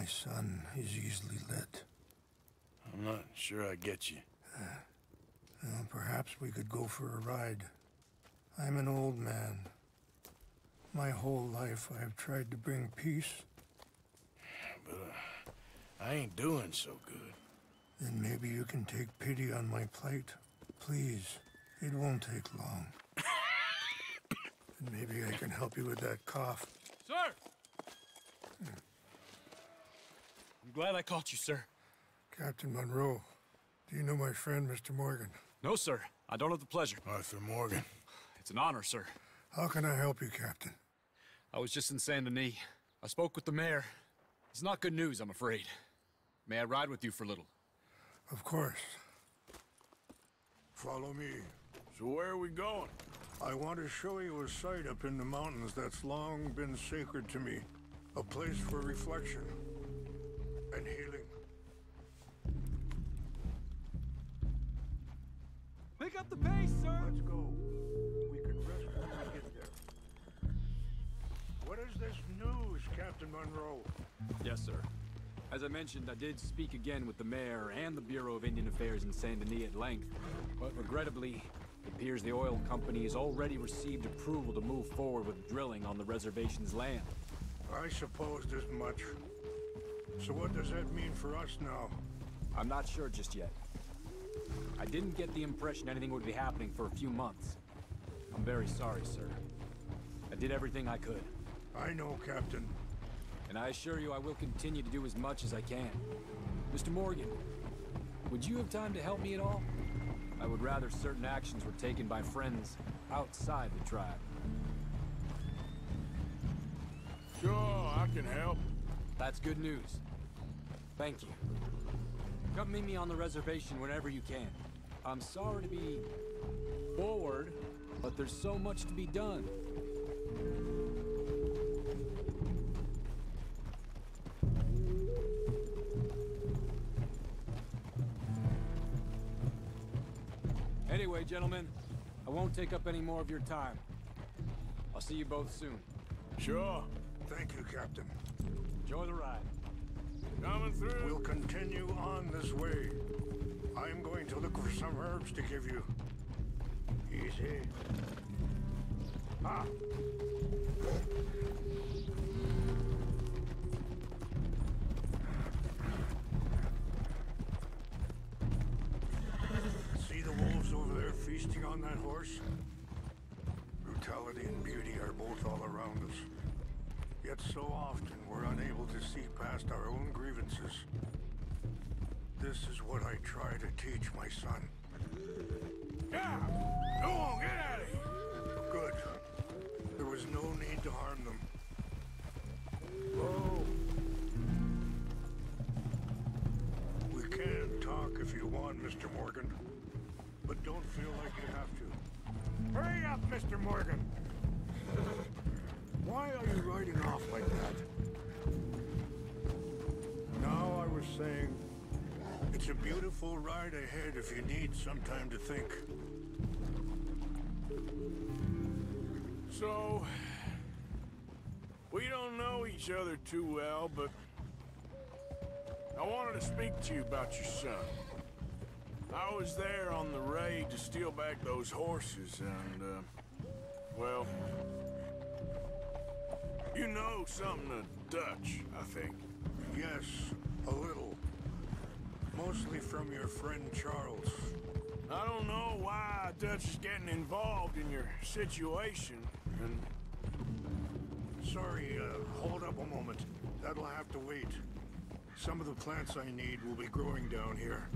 son is easily led. I'm not sure I get you. Well, perhaps we could go for a ride. I'm an old man. My whole life I have tried to bring peace. But I ain't doing so good. Then maybe you can take pity on my plight. Please, it won't take long. And maybe I can help you with that cough. Sir! I'm glad I caught you, sir. Captain Monroe, do you know my friend, Mr. Morgan? No, sir. I don't have the pleasure. Arthur Morgan. It's an honor, sir. How can I help you, Captain? I was just in Saint Denis. I spoke with the mayor. It's not good news, I'm afraid. May I ride with you for a little? Of course. Follow me. So where are we going? I want to show you a site up in the mountains that's long been sacred to me. A place for reflection and healing. Pick up the pace, sir! Let's go. We can rest when we get there. What is this news, Captain Monroe? Yes, sir. As I mentioned, I did speak again with the mayor and the Bureau of Indian Affairs in Saint Denis at length, but regrettably, it appears the oil company has already received approval to move forward with drilling on the reservation's land. I supposed as much. So what does that mean for us now? I'm not sure just yet. I didn't get the impression anything would be happening for a few months. I'm very sorry, sir. I did everything I could. I know, Captain. And I assure you I will continue to do as much as I can. Mr. Morgan, would you have time to help me at all? I would rather certain actions were taken by friends outside the tribe. Sure, I can help. That's good news. Thank you. Come meet me on the reservation whenever you can. I'm sorry to be forward, but there's so much to be done. Anyway, gentlemen, I won't take up any more of your time. I'll see you both soon. Sure. Thank you, Captain. Enjoy the ride. Coming through. We'll continue on this way. I'm going to look for some herbs to give you. Easy. Ah! See the wolves over there feasting on that horse? Brutality and beauty are both all around us. Yet so often we're unable to see past our own grievances. This is what I try to teach my son. Yeah! Go on, get out of here! Good. There was no need to harm them. Whoa. We can talk if you want, Mr. Morgan. But don't feel like you have to. Hurry up, Mr. Morgan! Why are you riding off like that? Now I was saying, it's a beautiful ride ahead if you need some time to think. So, we don't know each other too well, but I wanted to speak to you about your son. I was there on the raid to steal back those horses, and, well, you know something of Dutch, I think. Yes, a little. Mostly from your friend Charles. I don't know why Dutch is getting involved in your situation, and... Sorry, hold up a moment. That'll have to wait. Some of the plants I need will be growing down here.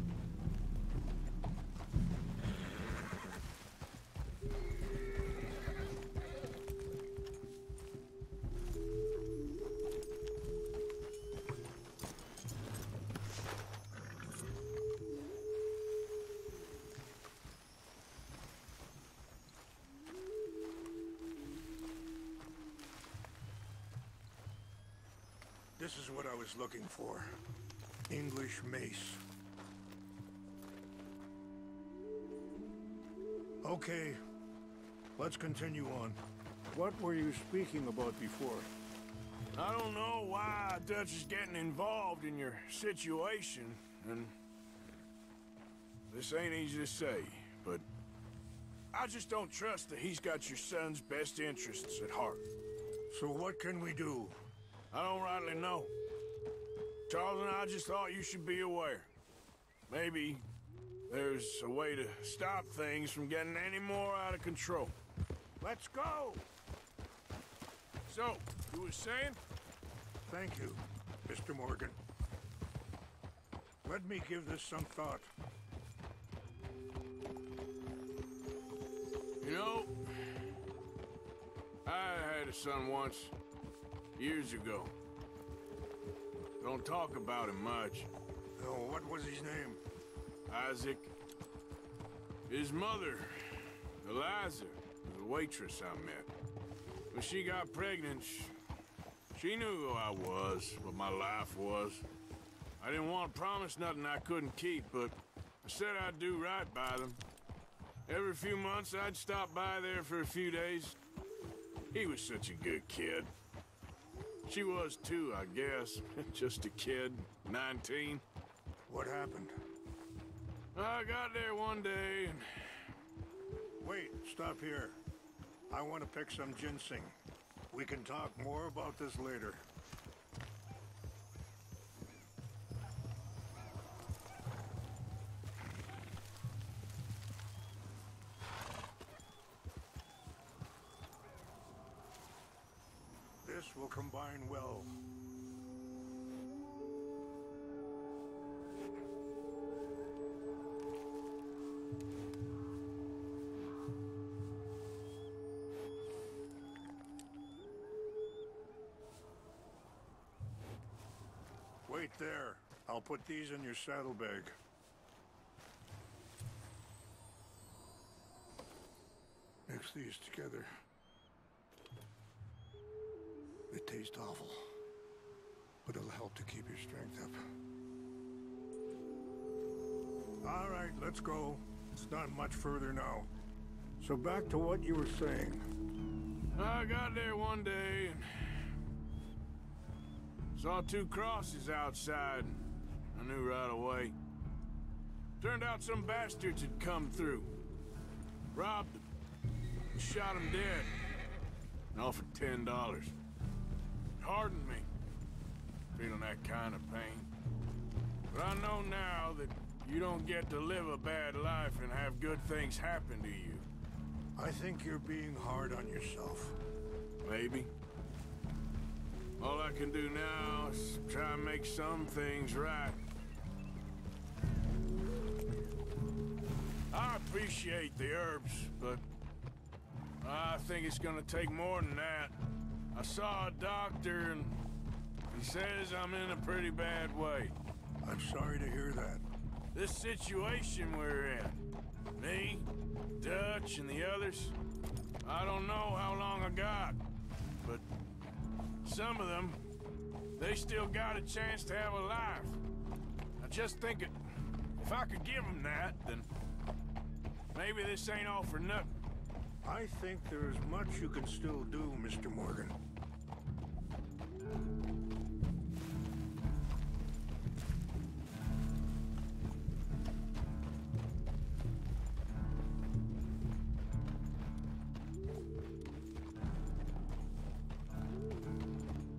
This is what I was looking for. English mace. Okay, let's continue on. What were you speaking about before? I don't know why Dutch is getting involved in your situation, and this ain't easy to say, but I just don't trust that he's got your son's best interests at heart. So what can we do? I don't rightly know. Charles and I just thought you should be aware. Maybe there's a way to stop things from getting any more out of control. Let's go! So, you were saying? Thank you, Mr. Morgan. Let me give this some thought. You know, I had a son once, years ago. Don't talk about him much. Oh, what was his name? Isaac. His mother, Eliza, was a waitress I met. When she got pregnant, she knew who I was, what my life was. I didn't want to promise nothing I couldn't keep, but I said I'd do right by them. Every few months, I'd stop by there for a few days. He was such a good kid. She was too, I guess. Just a kid, 19. What happened? I got there one day and... Wait, stop here. I want to pick some ginseng. We can talk more about this later. This will combine well. Wait there. I'll put these in your saddlebag. Mix these together. They taste awful, but it'll help to keep your strength up. All right, let's go. It's not much further now. So back to what you were saying. I got there one day and saw two crosses outside. I knew right away. Turned out some bastards had come through. Robbed them. And shot them dead. And offered $10. Hardened me. Feeling that kind of pain. But I know now that you don't get to live a bad life and have good things happen to you. I think you're being hard on yourself. Maybe. All I can do now is try and make some things right. I appreciate the herbs, but I think it's gonna take more than that. I saw a doctor and he says I'm in a pretty bad way. I'm sorry to hear that. This situation we're in, me, Dutch, and the others, I don't know how long I got, but some of them, they still got a chance to have a life. I just think if I could give them that, then maybe this ain't all for nothing. I think there is much you can still do, Mr. Morgan.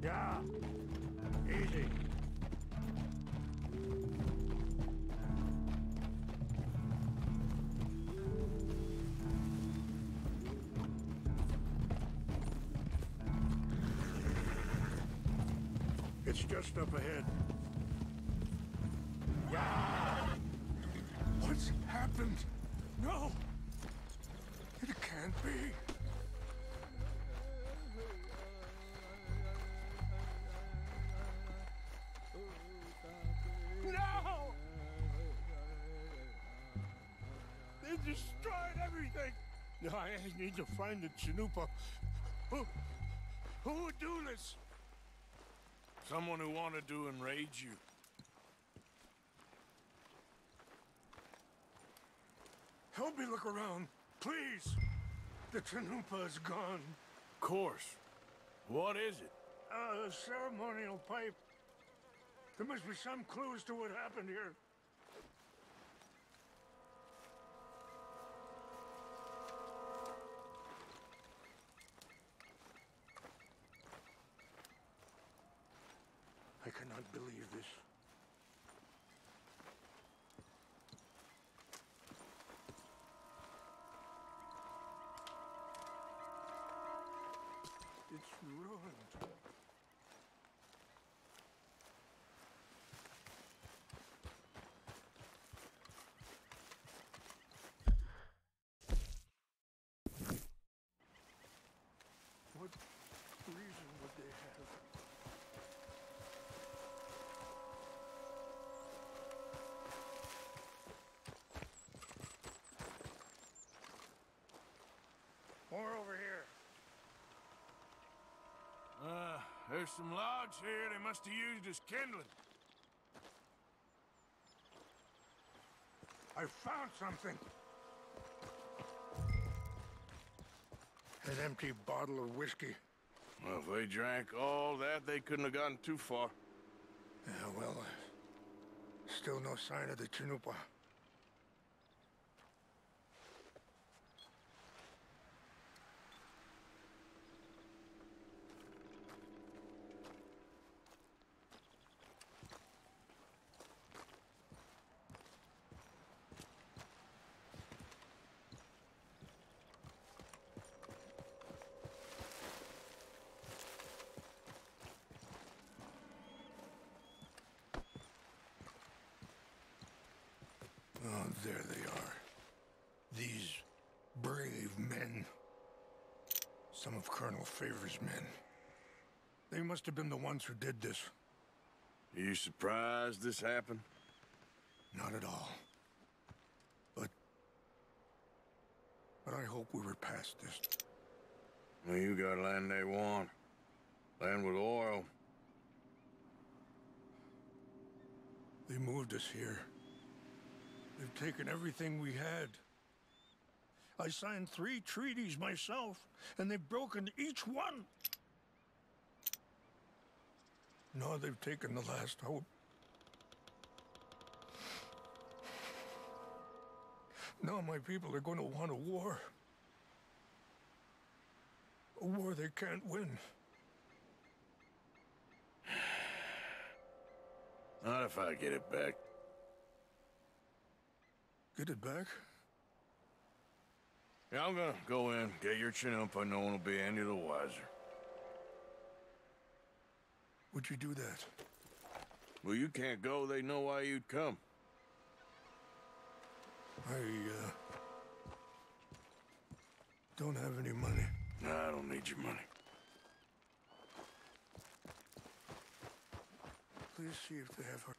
Yeah, easy. It's just up ahead. Yeah! What's happened? No! It can't be. No! They destroyed everything! I need to find the Chanupa. Who would do this? Someone who wanted to enrage you. Help me look around, please. The Chanupa is gone. Of course. What is it? A ceremonial pipe There must be some clues to what happened here. I cannot believe this. It's ruined. What reason would they have? More over here. There's some logs here they must have used as kindling. I found something. An empty bottle of whiskey. Well, if they drank all that, they couldn't have gotten too far. Yeah, well, still no sign of the Chinupa. Oh, there they are. These brave men. Some of Colonel Favor's men. They must have been the ones who did this. Are you surprised this happened? Not at all. But I hope we were past this. Well, you got land they want. Land with oil. They moved us here. They've taken everything we had. I signed 3 treaties myself, and they've broken each one. Now they've taken the last hope. Now my people are going to want a war. A war they can't win. Not if I get it back. Get it back? Yeah, I'm gonna go in, get your Chinupa, no one will be any the wiser. Would you do that? Well, you can't go, they know why you'd come. I, don't have any money. No, I don't need your money. Please see if they have her.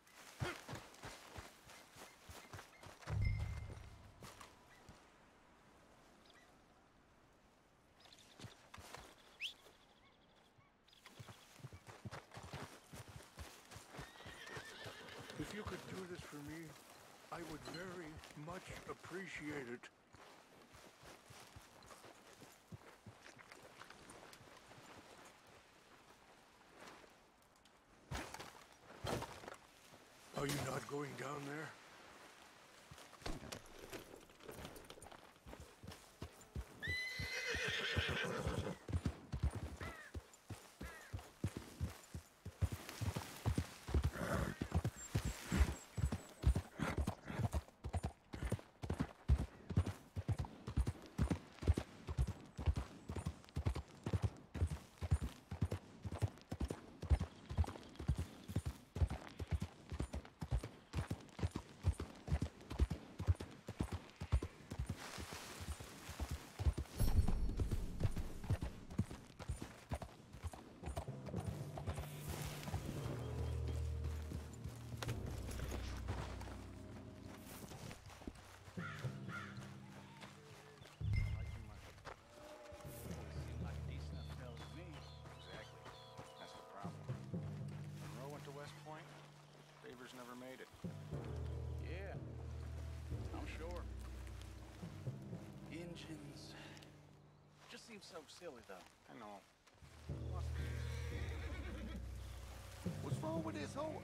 If you could do this for me, I would very much appreciate it. Are you not going down there? Never made it. Yeah, I'm sure. Engines. Just seems so silly, though. I know. What's wrong with this hole?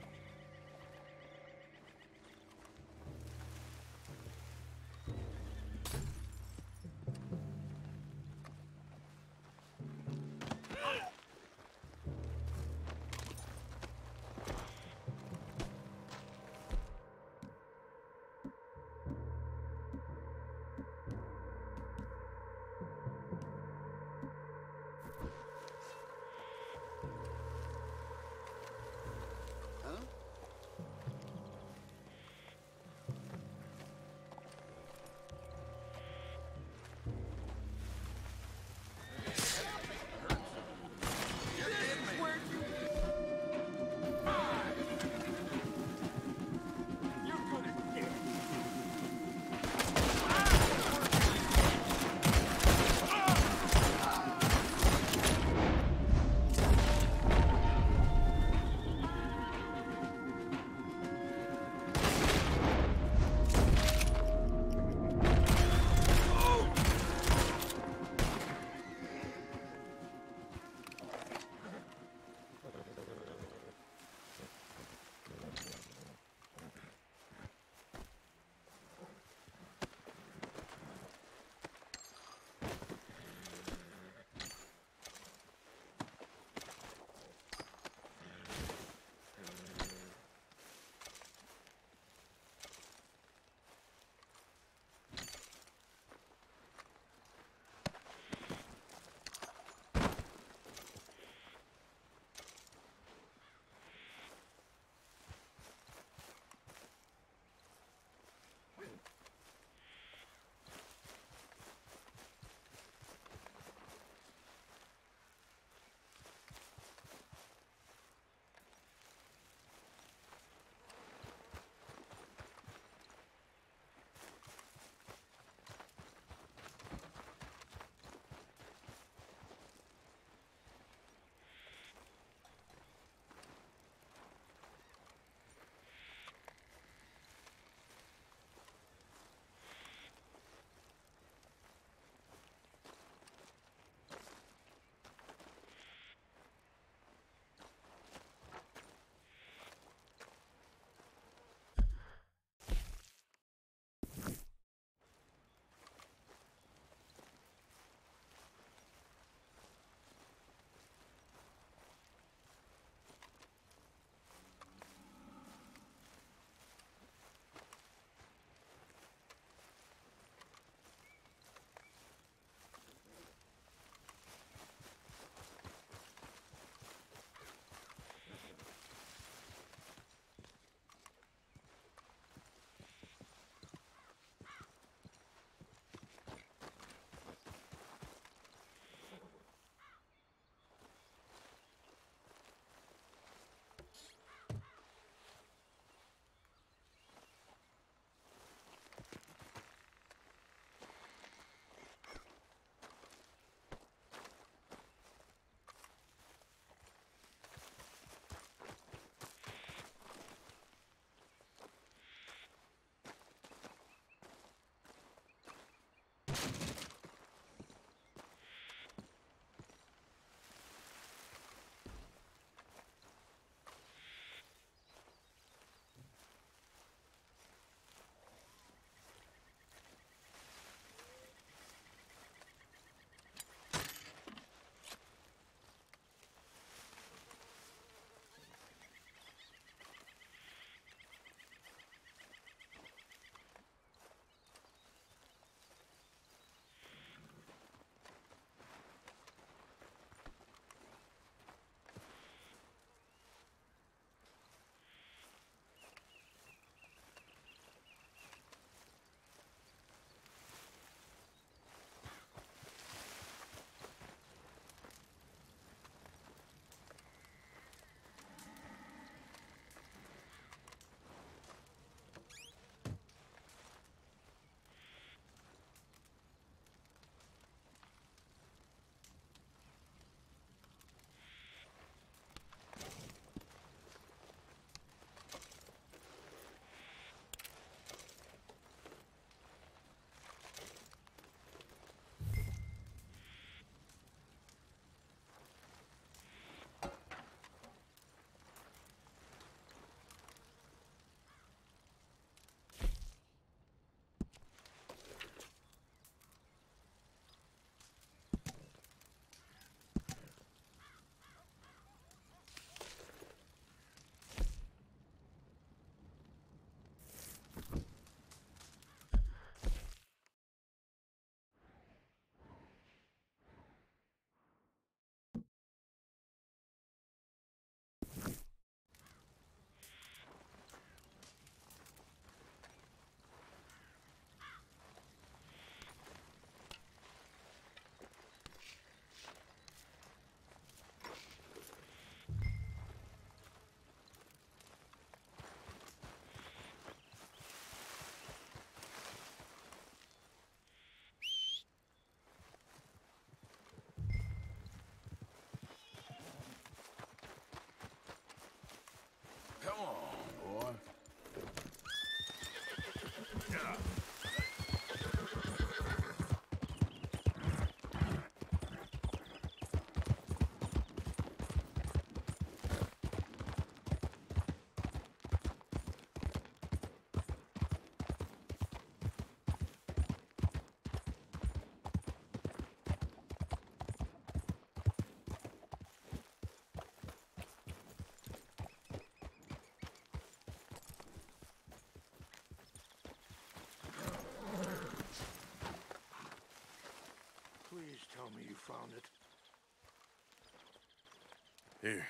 Here.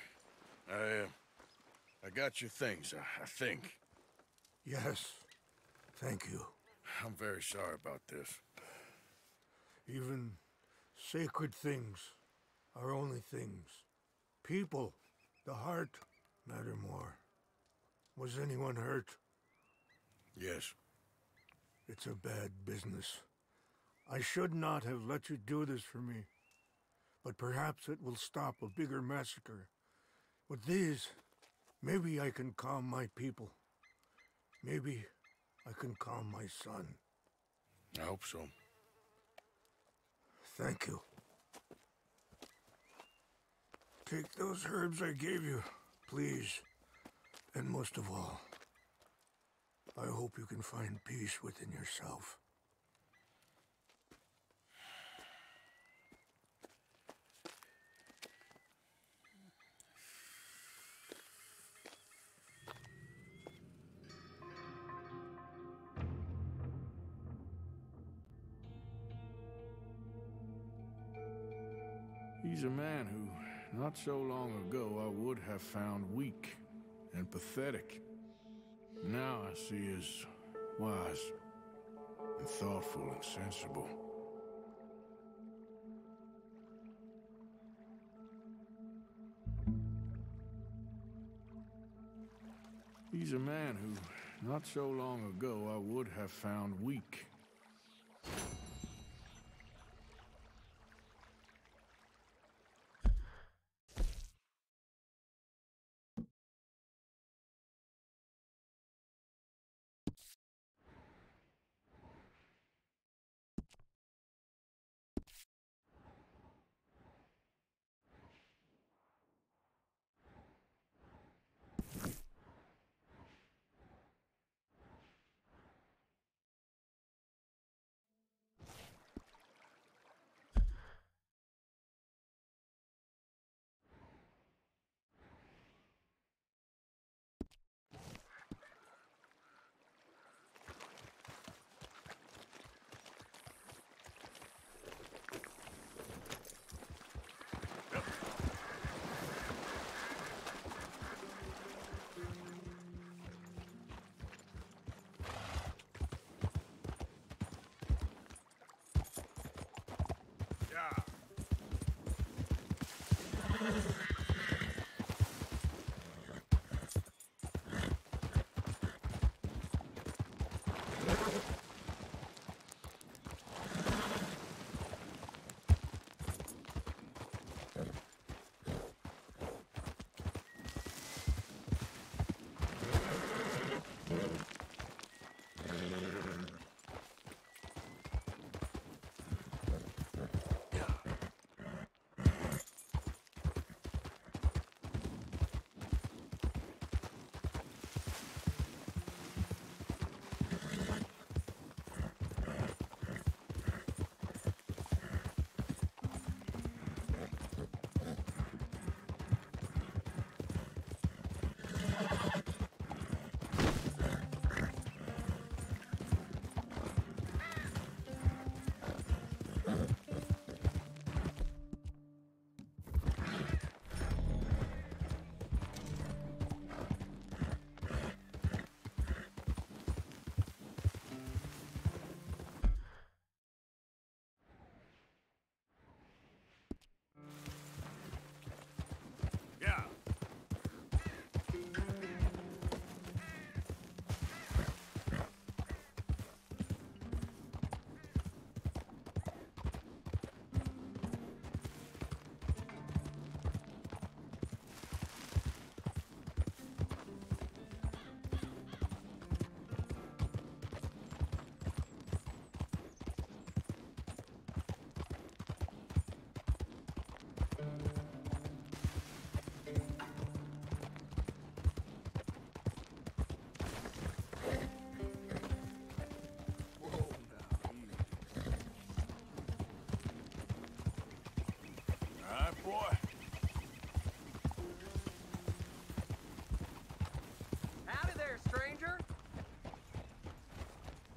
I got your things, I think. Yes, thank you. I'm very sorry about this. Even sacred things are only things. People, the heart, matter more. Was anyone hurt? Yes. It's a bad business. I should not have let you do this for me. But perhaps it will stop a bigger massacre. With these, maybe I can calm my people. Maybe I can calm my son. I hope so. Thank you. Take those herbs I gave you, please. And most of all, I hope you can find peace within yourself. He's a man who, not so long ago, I would have found weak and pathetic. Now I see as wise and thoughtful and sensible. He's a man who, not so long ago, I would have found weak.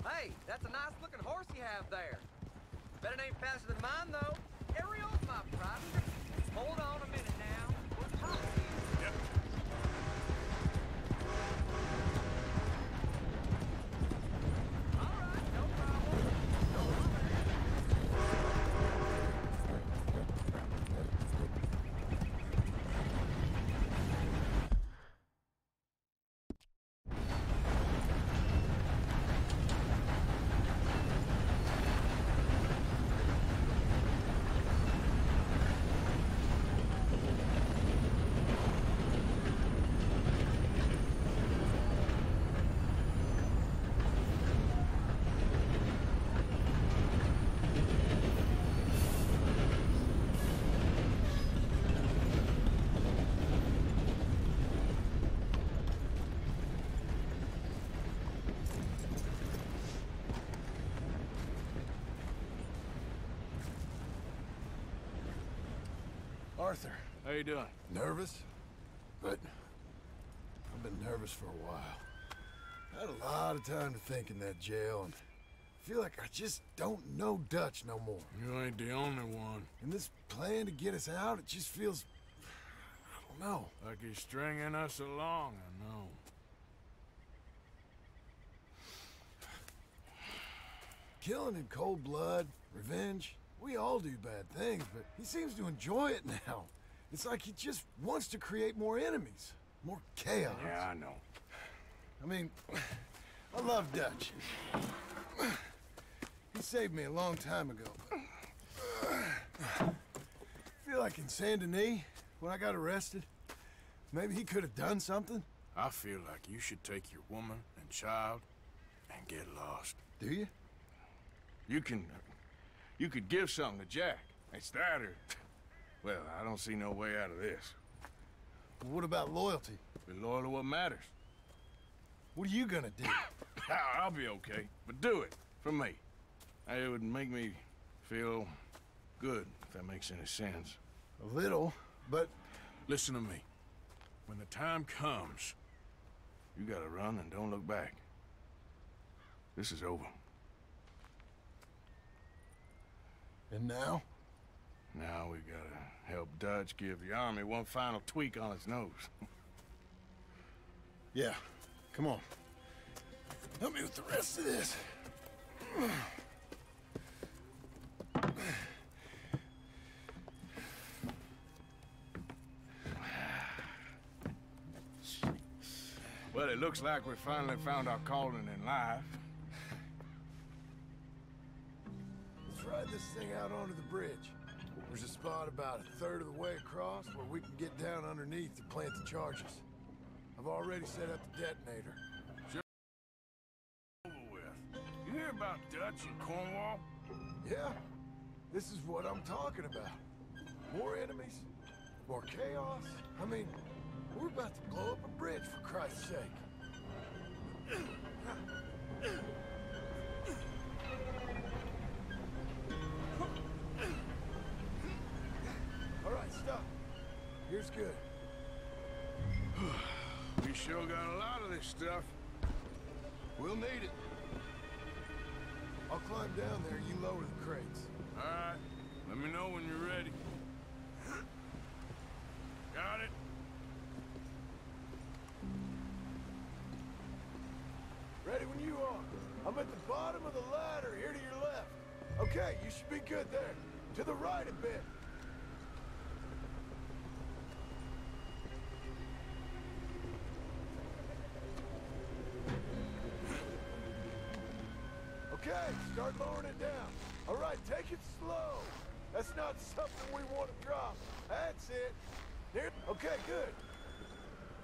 Hey, that's a nice looking horse you have there. Bet it ain't faster than mine, though. Ariel's my pride. Hold on a minute now. We're Yep. All right, no problem. Arthur, How you doing? nervous? But I've been nervous for a while. I had a lot of time to think in that jail, and I feel like I just don't know Dutch no more. You ain't the only one. And this plan to get us out, it just feels... I don't know. Like he's stringing us along, I know. Killing in cold blood, revenge, we all do bad things, but he seems to enjoy it now. It's like he just wants to create more enemies, more chaos. Yeah, I know. I mean, I love Dutch. He saved me a long time ago. I feel like in Saint Denis, when I got arrested, maybe he could have done something. I feel like you should take your woman and child and get lost. Do you? You could give something to Jack. It's that or... Well, I don't see no way out of this. But what about loyalty? Be loyal to what matters. What are you gonna do? I'll be okay, but do it for me. It would make me feel good, if that makes any sense. A little, but... Listen to me. When the time comes, you gotta run and don't look back. This is over. And now? Now we gotta help Dutch give the army one final tweak on its nose. Yeah, come on. Help me with the rest of this. Well, it looks like we finally found our calling in life. Let's ride this thing out onto the bridge. There's a spot about a third of the way across where we can get down underneath to plant the charges. I've already set up the detonator. Over with. You hear about Dutch and Cornwall? Yeah, this is what I'm talking about. More enemies, more chaos. I mean, we're about to blow up a bridge, for Christ's sake. All right, stop. Here's good. We sure got a lot of this stuff. We'll need it. I'll climb down there, you lower the crates. All right. Let me know when you're ready. Got it? Ready when you are. I'm at the bottom of the ladder, here to your left. Okay, you should be good there. To the right a bit. Okay, start lowering it down. All right, take it slow. That's not something we want to drop. That's it. There. Okay, good.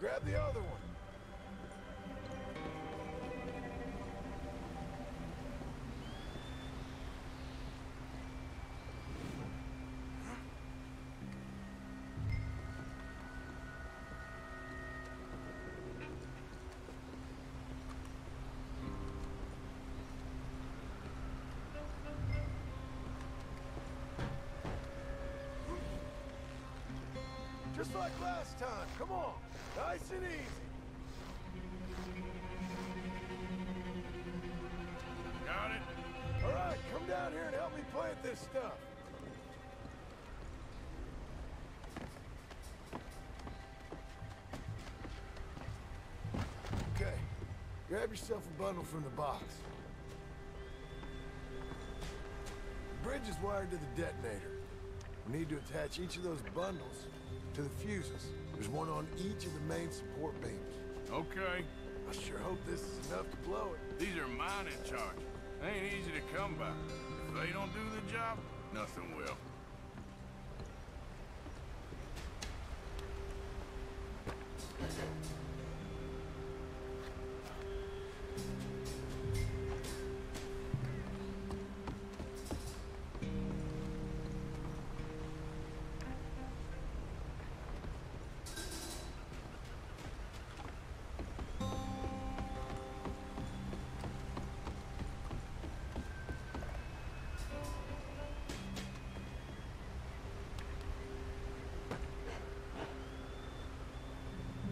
Grab the other one. Just like last time. Come on. Nice and easy. Got it? All right, come down here and help me plant this stuff. Grab yourself a bundle from the box. The bridge is wired to the detonator. We need to attach each of those bundles to the fuses. There's one on each of the main support beams. Okay. I sure hope this is enough to blow it. These are mine in charge. They ain't easy to come by. If they don't do the job, nothing will.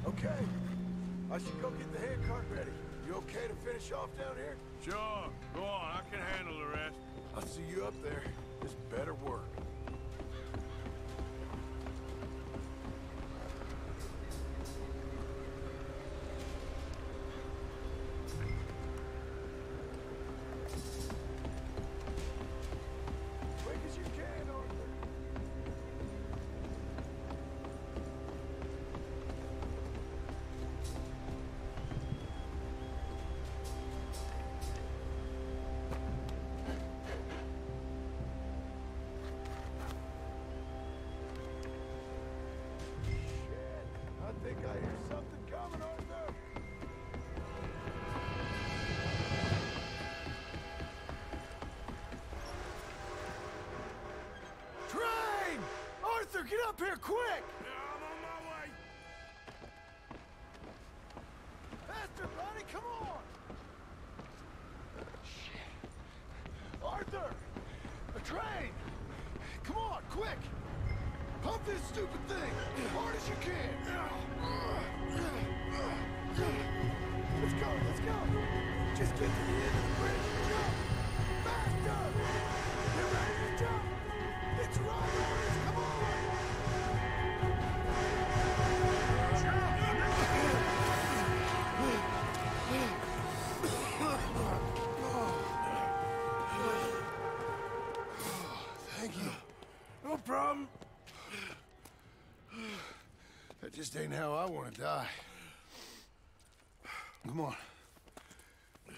Okay. I should go get the handcart ready. You okay to finish off down here? Sure. Go on. I can handle the rest. I'll see you up there. This better work. Quick as you can, Arthur. I think I hear something coming, Arthur. Train! Arthur, get up here, quick! Yeah, I'm on my way. Faster, buddy, come on! Shit. Arthur! A train! Come on, quick! Pump this stupid thing as hard as you can! Let's go, let's go! Just get to the end of the bridge and jump! Faster! Get ready to jump! It's right, Otis, come on! Thank you. No problem. That just ain't how I want to die. Come on.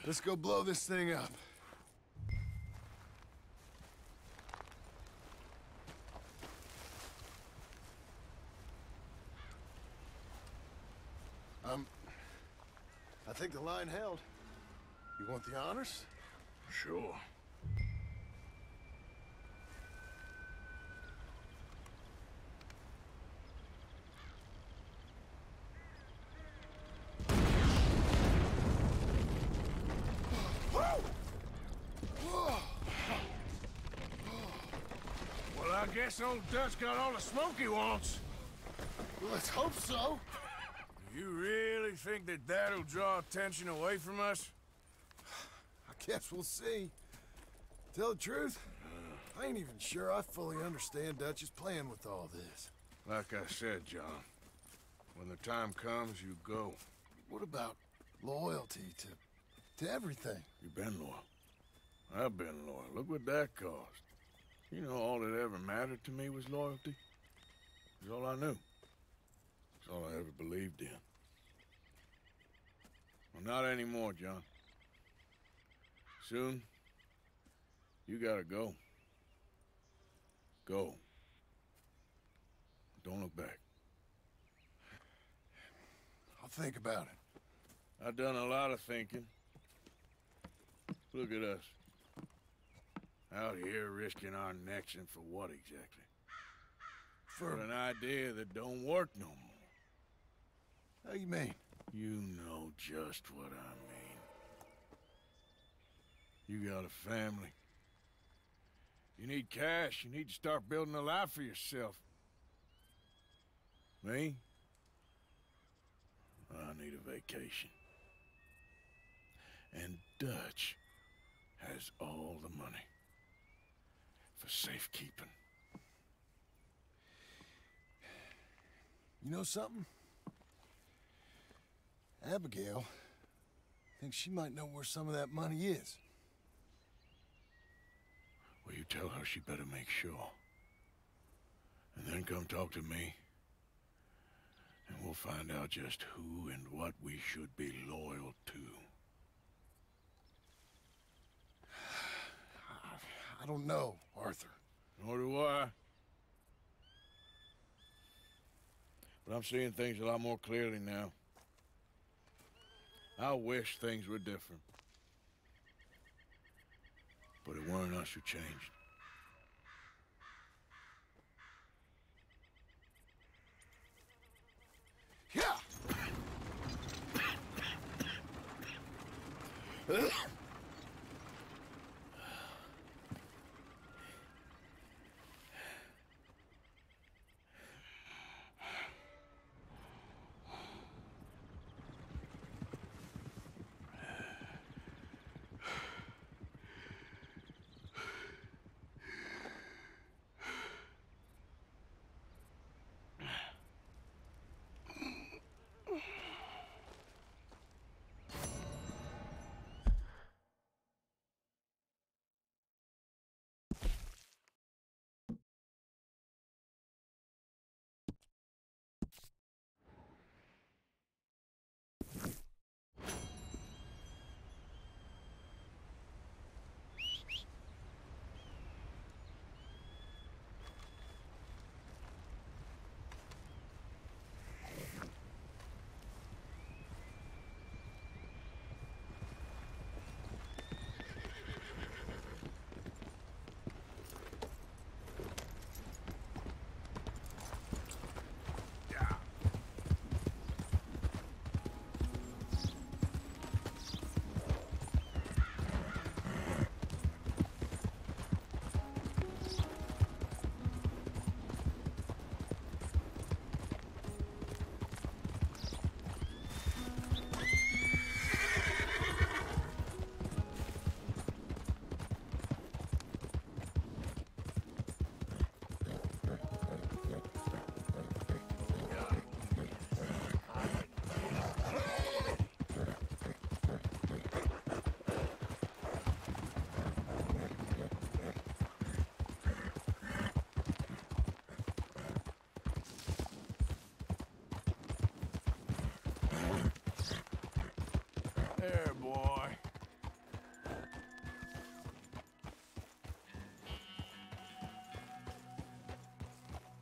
Let's go blow this thing up. I think the line held. You want the honors? Sure. Well, I guess old Dutch got all the smoke he wants. Let's hope so. You really think that that'll draw attention away from us? I guess we'll see. Tell the truth, I ain't even sure I fully understand Dutch's plan with all this. Like I said, John, when the time comes, you go. What about loyalty to everything? You've been loyal. I've been loyal. Look what that cost. You know, all that ever mattered to me was loyalty. It was all I knew. It's all I ever believed in. Well, not anymore, John. Soon, you gotta go. Go. Don't look back. I'll think about it. I've done a lot of thinking. Look at us. Out here risking our necks, and for what exactly? For an idea that don't work no more. How you mean? You know just what I mean. You got a family. You need cash. You need to start building a life for yourself. Me? I need a vacation. And Dutch has all the money for safekeeping. You know something? Abigail think she might know where some of that money is. Well, you tell her she better make sure. And then come talk to me. And we'll find out just who and what we should be loyal to. I don't know, Arthur. Nor do I. But I'm seeing things a lot more clearly now. I wish things were different. But it weren't us who changed. Yeah! There, boy.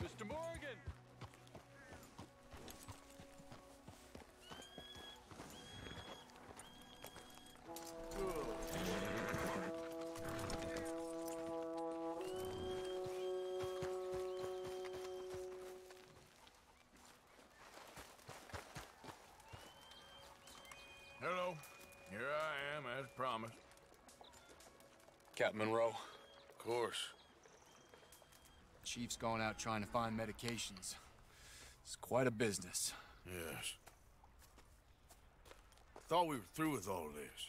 Mr. Morgan! Hello. Here I am, as promised. Captain Monroe. Of course. Chief's going out trying to find medications. It's quite a business. Yes. Thought we were through with all this.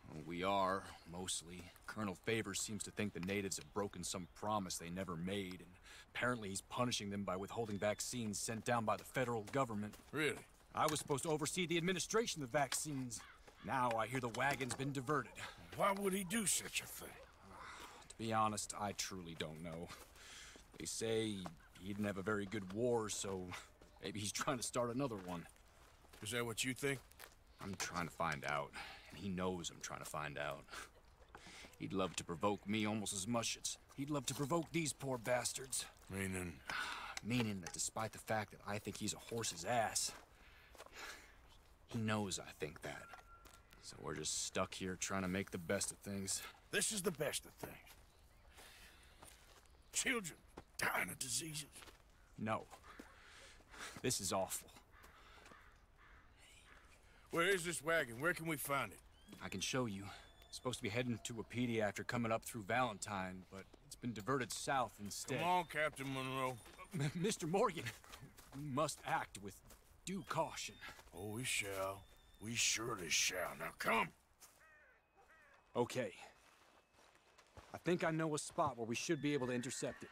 Well, we are, mostly. Colonel Favors seems to think the natives have broken some promise they never made, and apparently he's punishing them by withholding vaccines sent down by the federal government. Really? I was supposed to oversee the administration of the vaccines. Now I hear the wagon's been diverted. Why would he do such a thing? To be honest, I truly don't know. They say he didn't have a very good war, so maybe he's trying to start another one. Is that what you think? I'm trying to find out, and he knows I'm trying to find out. He'd love to provoke me almost as much as he'd love to provoke these poor bastards. Meaning? Meaning that despite the fact that I think he's a horse's ass, he knows I think that. So we're just stuck here trying to make the best of things. This is the best of things. Children dying of diseases. No. This is awful. Where is this wagon? Where can we find it? I can show you. It's supposed to be heading to a PD after coming up through Valentine, but it's been diverted south instead. Come on, Captain Monroe. Mr. Morgan, we must act with due caution. Oh, we shall. We surely shall. Now come. Okay. I think I know a spot where we should be able to intercept it.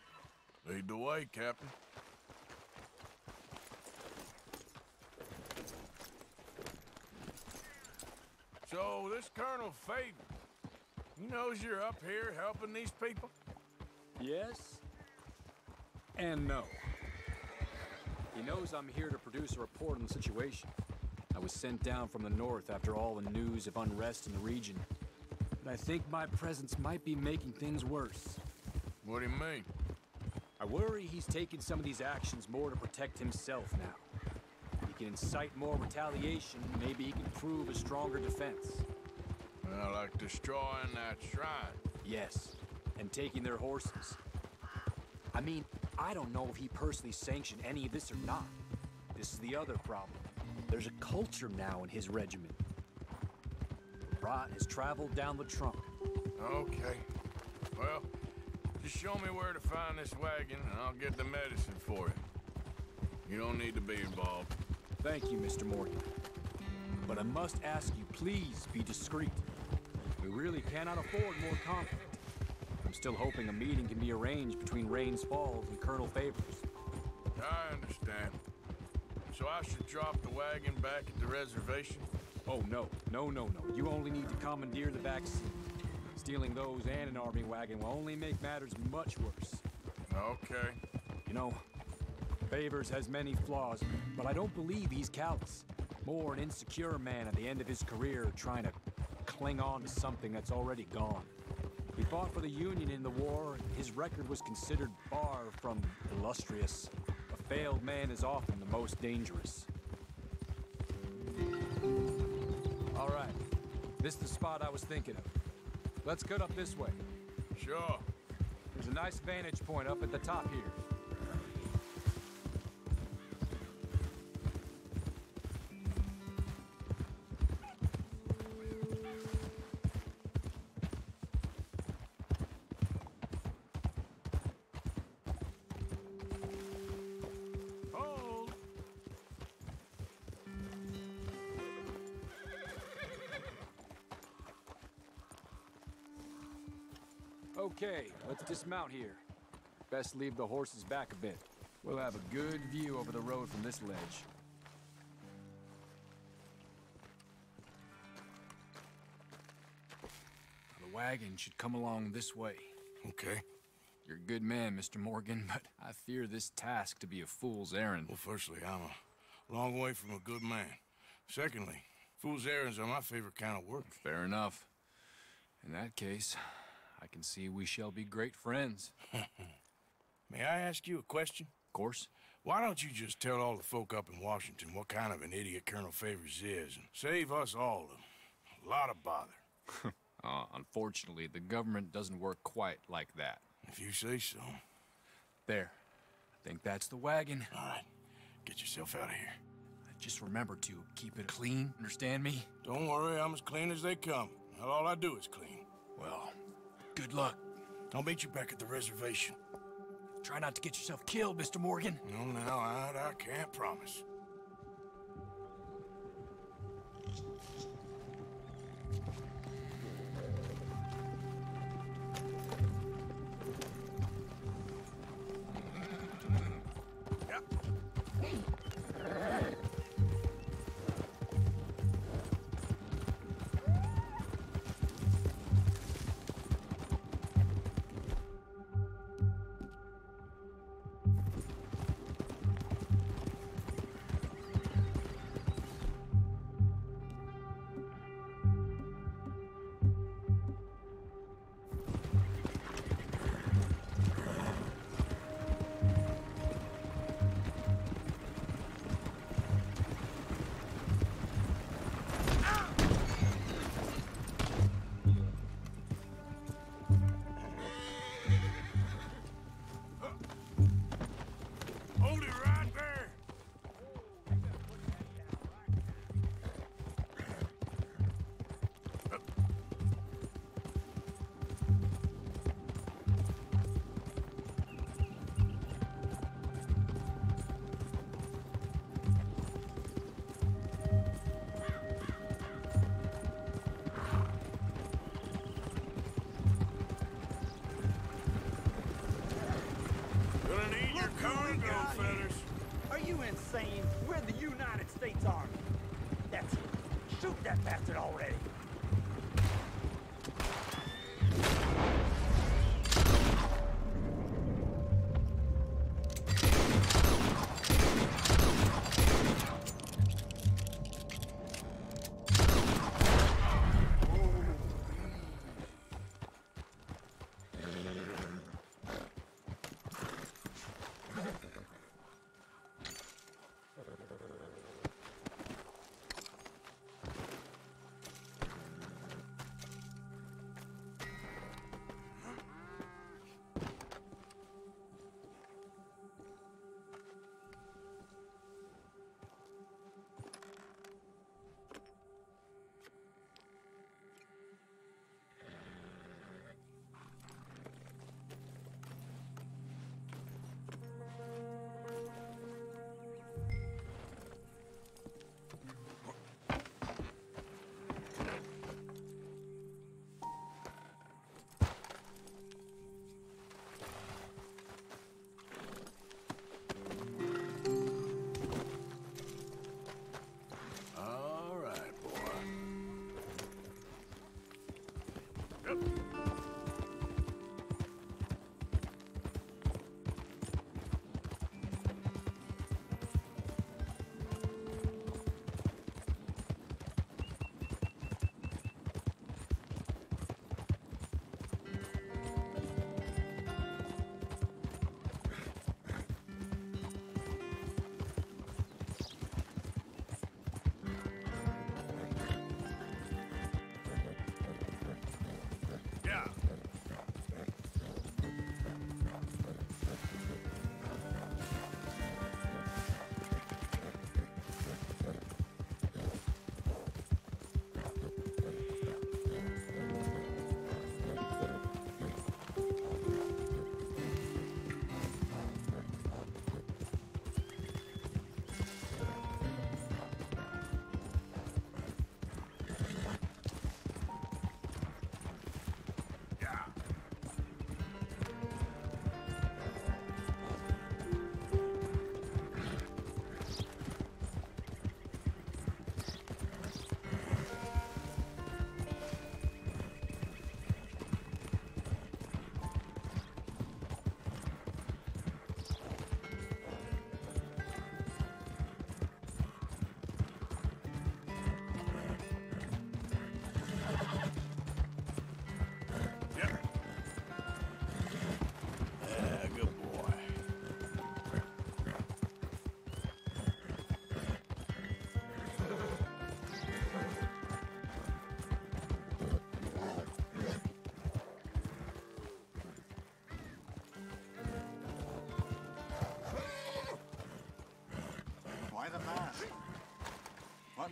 Lead the way, Captain. So, this Colonel Faber, he knows you're up here helping these people? Yes and no. He knows I'm here to produce a report on the situation. I was sent down from the north after all the news of unrest in the region. But I think my presence might be making things worse. What do you mean? I worry he's taking some of these actions more to protect himself now. He can incite more retaliation, maybe he can prove a stronger defense. Well, like destroying that shrine. Yes, and taking their horses. I mean, I don't know if he personally sanctioned any of this or not. This is the other problem. There's a culture now in his regiment. Rot has traveled down the trunk. Okay. Well, just show me where to find this wagon, and I'll get the medicine for you. You don't need to be involved. Thank you, Mr. Morgan. But I must ask you, please be discreet. We really cannot afford more conflict. I'm still hoping a meeting can be arranged between Rains Falls and Colonel Favors. I understand. So I should drop the wagon back at the reservation? Oh, no. No. You only need to commandeer the back seat. Stealing those and an army wagon will only make matters much worse. Okay. You know, Favors has many flaws, but I don't believe he's callous. More an insecure man at the end of his career trying to cling on to something that's already gone. He fought for the Union in the war. His record was considered far from illustrious. A failed man is often the most dangerous. All right. This is the spot I was thinking of. Let's cut up this way. Sure. There's a nice vantage point up at the top here. Hold! Okay, let's dismount here. Best leave the horses back a bit. We'll have a good view over the road from this ledge. The wagon should come along this way. Okay. You're a good man, Mr. Morgan, but I fear this task to be a fool's errand. Well, firstly, I'm a long way from a good man. Secondly, fool's errands are my favorite kind of work. Fair enough. In that case, I can see we shall be great friends. May I ask you a question? Of course. Why don't you just tell all the folk up in Washington what kind of an idiot Colonel Favors is and save us all a lot of bother? Unfortunately, the government doesn't work quite like that. If you say so. There. I think that's the wagon. All right. Get yourself out of here. Just remember to keep it clean, understand me? Don't worry, I'm as clean as they come. All I do is clean. Well, good luck. I'll meet you back at the reservation. Try not to get yourself killed, Mr. Morgan. No, now, I can't promise. Hold it right there! Gonna need your cargo feathers. Are you insane? We're the United States Army. That's it. Shoot that bastard already.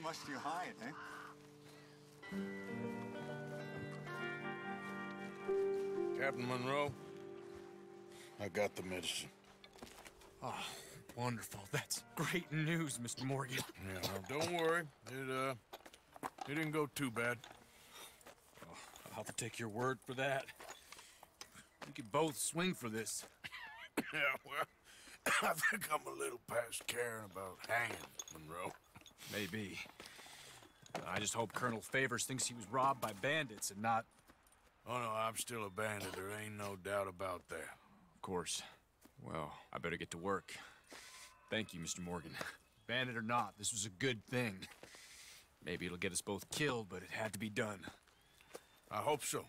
Not much to hide, eh? Captain Monroe, I got the medicine. Oh, wonderful. That's great news, Mr. Morgan. Yeah, well, don't worry. It didn't go too bad. Oh, I'll have to take your word for that. We could both swing for this. Yeah, well, I think I'm a little past caring about hanging, Monroe. Maybe. I just hope Colonel Favors thinks he was robbed by bandits and not... Oh, no, I'm still a bandit. There ain't no doubt about that. Of course. Well, I better get to work. Thank you, Mr. Morgan. Bandit or not, this was a good thing. Maybe it'll get us both killed, but it had to be done. I hope so.